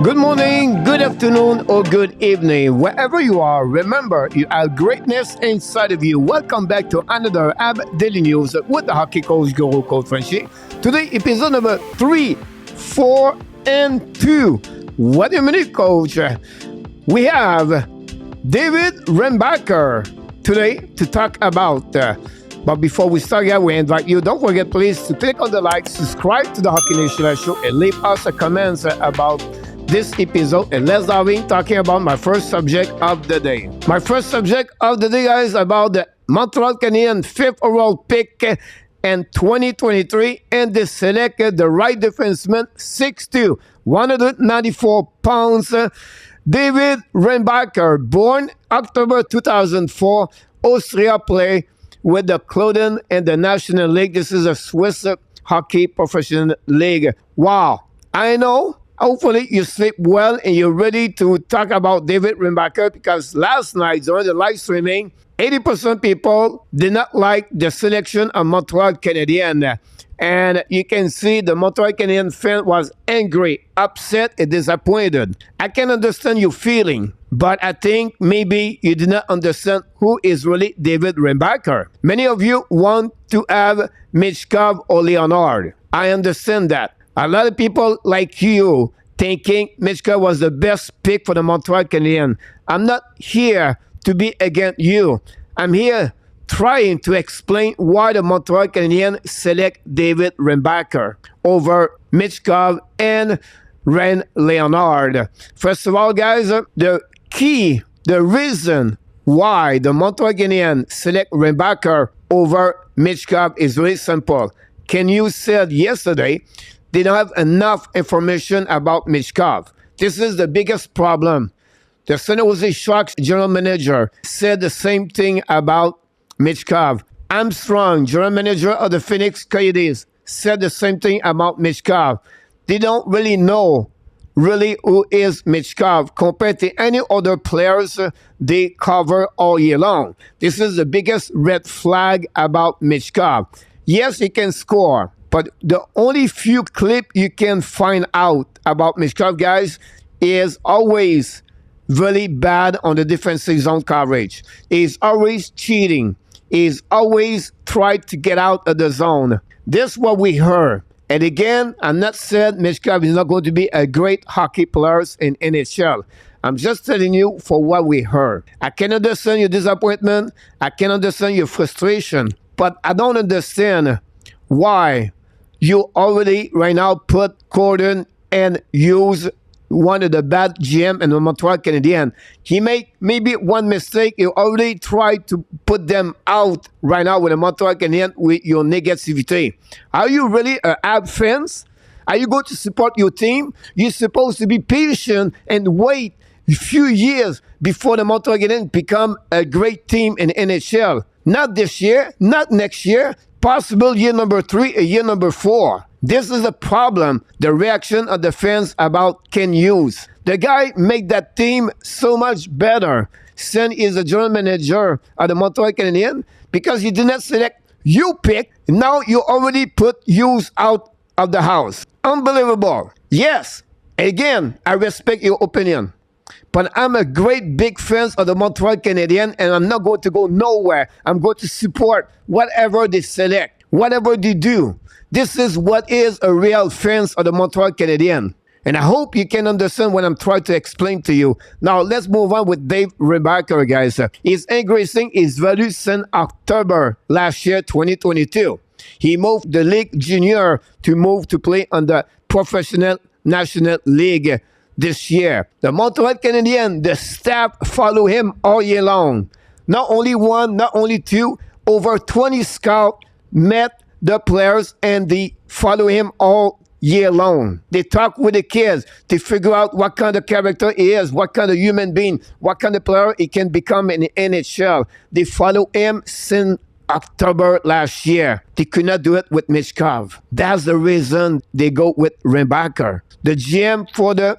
Good morning, good afternoon, or good evening. Wherever you are, remember you have greatness inside of you. Welcome back to another AB Daily News with the hockey coach Guru Coach Frenchy. Today, episode number 3, 4, and 2. What a minute, coach. We have David REINBACHER today to talk about. But before we start, we invite you, don't forget please to click on the like, subscribe to the Hockey Nation Show, and leave us a comment about this episode. And let's dive in talking about my first subject of the day. My first subject of the day, guys, about the Montreal Canadiens 5th overall pick in 2023, and they selected the right defenseman, 6'2", 194 pounds, David REINBACHER, born October 2004, Austria, play with the Cloden and the National League. This is a Swiss hockey professional league. Wow. I know. Hopefully you sleep well and you're ready to talk about David REINBACHER, because last night during the live streaming, 80% people did not like the selection of Montreal Canadiens. And you can see the Montreal Canadiens fan was angry, upset, and disappointed. I can understand your feeling, but I think maybe you did not understand who is really David REINBACHER. Many of you want to have Michkov or Leonard. I understand that. A lot of people like you thinking Michkov was the best pick for the Montreal Canadiens. I'm not here to be against you. I'm here trying to explain why the Montreal Canadiens select David REINBACHER over Michkov and Ren Leonard. First of all, guys, the reason why the Montreal Canadiens select REINBACHER over Michkov is really simple. Ken Hughes said yesterday they don't have enough information about Michkov. This is the biggest problem. The San Jose Sharks general manager said the same thing about Michkov. Armstrong, general manager of the Phoenix Coyotes, said the same thing about Michkov. They don't really know who is Michkov compared to any other players they cover all year long. This is the biggest red flag about Michkov. Yes, he can score, but the only few clips you can find out about Michkov, guys, is always really bad on the defensive zone coverage. He's always cheating. He's always tried to get out of the zone. This is what we heard. And again, I'm not saying Michkov is not going to be a great hockey player in NHL. I'm just telling you for what we heard. I can understand your disappointment. I can understand your frustration. But I don't understand why you already right now put Gordon and Hughes, one of the bad GM in the Montreal Canadiens. He made maybe one mistake. You already tried to put them out right now with the Montreal Canadiens with your negativity. Are you really a AB fans? Are you going to support your team? You're supposed to be patient and wait a few years before the Montreal Canadiens become a great team in NHL. Not this year, not next year, possible year number 3 or year number 4. This is a problem, the reaction of the fans about Ken Hughes. The guy made that team so much better since he's a general manager of the Montreal Canadiens, because he did not select you pick. Now you already put Hughes out of the house. Unbelievable. Yes, again, I respect your opinion. But I'm a great big fan of the Montreal Canadiens, and I'm not going to go nowhere. I'm going to support whatever they select, whatever they do. This is what is a real fan of the Montreal Canadiens. And I hope you can understand what I'm trying to explain to you. Now, let's move on with Dave REINBACHER, guys. He's increasing his value since October last year, 2022. He moved the League Junior to move to play on the Professional National League this year. The Montreal Canadiens, the staff follow him all year long. Not only one, not only two, over 20 scouts met the players and they follow him all year long. They talk with the kids to figure out what kind of character he is, what kind of human being, what kind of player he can become in the NHL. They follow him since October last year. They could not do it with Michkov. That's the reason they go with REINBACHER. The GM for the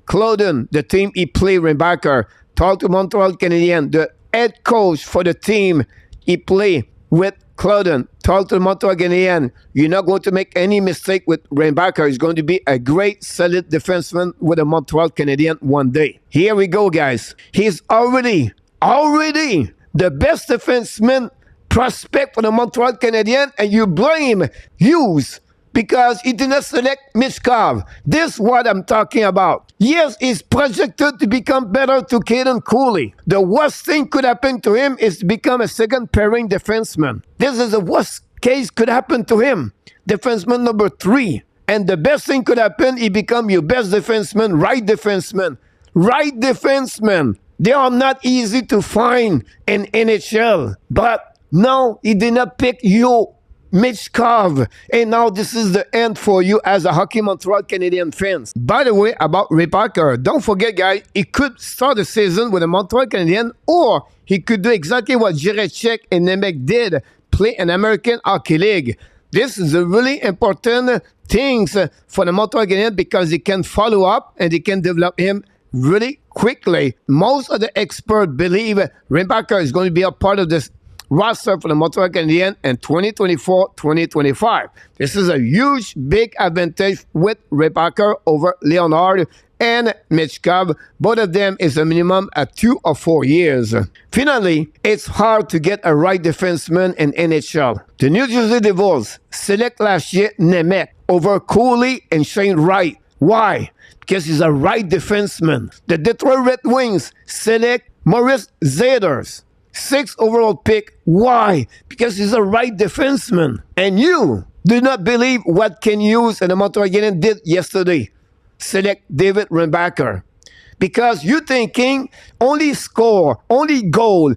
Cloden, the team he played, REINBACHER, talked to Montreal Canadiens. The head coach for the team he played with Claudin, talk to the Montreal Canadiens. You're not going to make any mistake with REINBACHER. He's going to be a great, solid defenseman with the Montreal Canadiens one day. Here we go, guys. He's already the best defenseman prospect for the Montreal Canadiens, and you blame Hughes because he did not select Michkov. This is what I'm talking about. Yes, he's projected to become better to Caden Cooley. The worst thing could happen to him is to become a second pairing defenseman. This is the worst case could happen to him. Defenseman number 3. And the best thing could happen, he become your best defenseman, right defenseman. Right defenseman. They are not easy to find in NHL. But no, he did not pick you, Michkov. And now this is the end for you as a Hockey Montreal Canadiens fans. By the way, about REINBACHER, don't forget, guys, he could start the season with the Montreal Canadiens, or he could do exactly what Jiricek and Nemec did, play an American Hockey League. This is a really important thing for the Montreal Canadiens because he can follow up and he can develop him really quickly. Most of the experts believe REINBACHER is going to be a part of this roster for the Montreal Canadiens in 2024-2025. This is a huge, big advantage with REINBACHER over Leonard and Michkov. Both of them is a minimum at 2 or 4 years. Finally, it's hard to get a right defenseman in NHL. The New Jersey Devils select last year Nemec over Cooley and Shane Wright. Why? Because he's a right defenseman. The Detroit Red Wings select Maurice Zaders, 6th overall pick. Why? Because he's a right defenseman. And you do not believe what Ken Hughes and the Montreal Canadiens did yesterday. Select David REINBACHER. Because you're thinking only score, only goal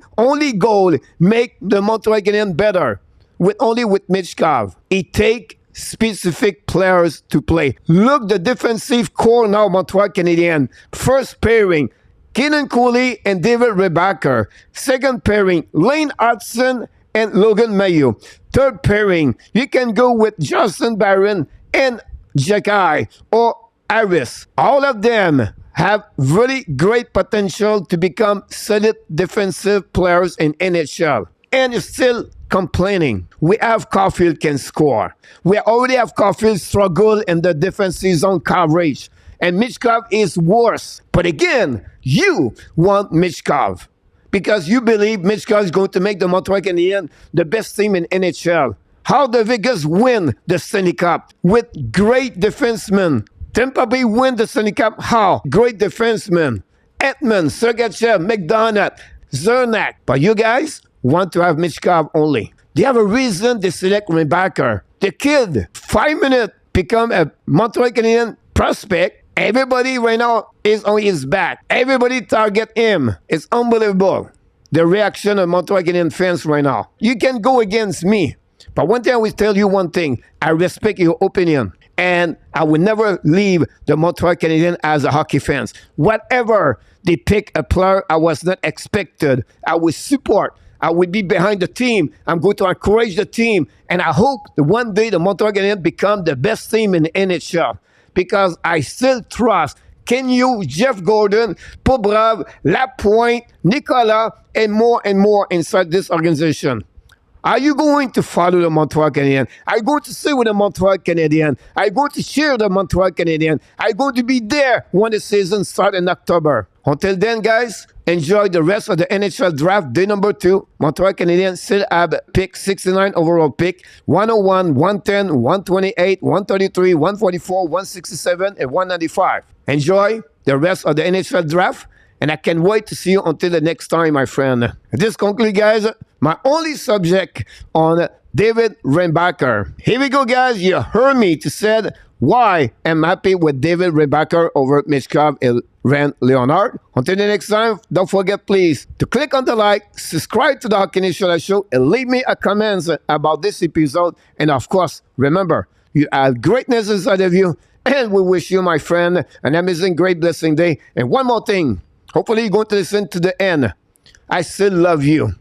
make the Montreal Canadiens better. With Michkov. He take specific players to play. Look, the defensive core now, Montreal Canadiens. First pairing, Caden Cooley and David REINBACHER. Second pairing, Lane Hudson and Logan Mayo. Third pairing, you can go with Justin Barron and Jacky or Harris. All of them have really great potential to become solid defensive players in NHL. And you're still complaining. We have Caulfield can score. We already have Caulfield struggle in the defensive zone coverage. And Michkov is worse. But again, you want Michkov because you believe Michkov is going to make the Montreal Canadiens the best team in NHL. How the Vegas win the Stanley Cup? With great defensemen. Tampa Bay win the Stanley Cup. How? Great defensemen. Edmund, Sergachev, McDonough, Zernak. But you guys want to have Michkov only. They have a reason they select REINBACHER. The kid, 5 minutes, become a Montreal Canadiens prospect. Everybody right now is on his back. Everybody target him. It's unbelievable. The reaction of Montreal Canadiens fans right now. You can go against me. But one thing I will tell you one thing. I respect your opinion. And I will never leave the Montreal Canadiens as a hockey fans. Whatever they pick a player I was not expected, I will support. I will be behind the team. I'm going to encourage the team. And I hope that one day the Montreal Canadiens become the best team in the NHL. Because I still trust Ken Hughes, Jeff Gordon, Pobrov, Lapointe, Nicolas, and more inside this organization. Are you going to follow the Montreal Canadiens? Are you going to stay with the Montreal Canadiens? Are you going to cheer the Montreal Canadiens? Are you going to be there when the season starts in October? Until then, guys, enjoy the rest of the NHL draft day number 2. Montreal Canadiens still have pick 69 overall pick, 101, 110, 128, 133, 144, 167, and 195. Enjoy the rest of the NHL draft. And I can't wait to see you until the next time, my friend. This concludes, guys, my only subject on David REINBACHER. Here we go, guys. You heard me to said why I'm happy with David REINBACHER over Michkov and Leonard. Until the next time, don't forget, please, to click on the like, subscribe to the Hockey Nation Show, and leave me a comment about this episode. And of course, remember, you have greatness inside of you. And we wish you, my friend, an amazing, great, blessing day. And one more thing. Hopefully you're going to listen to the end. I still love you.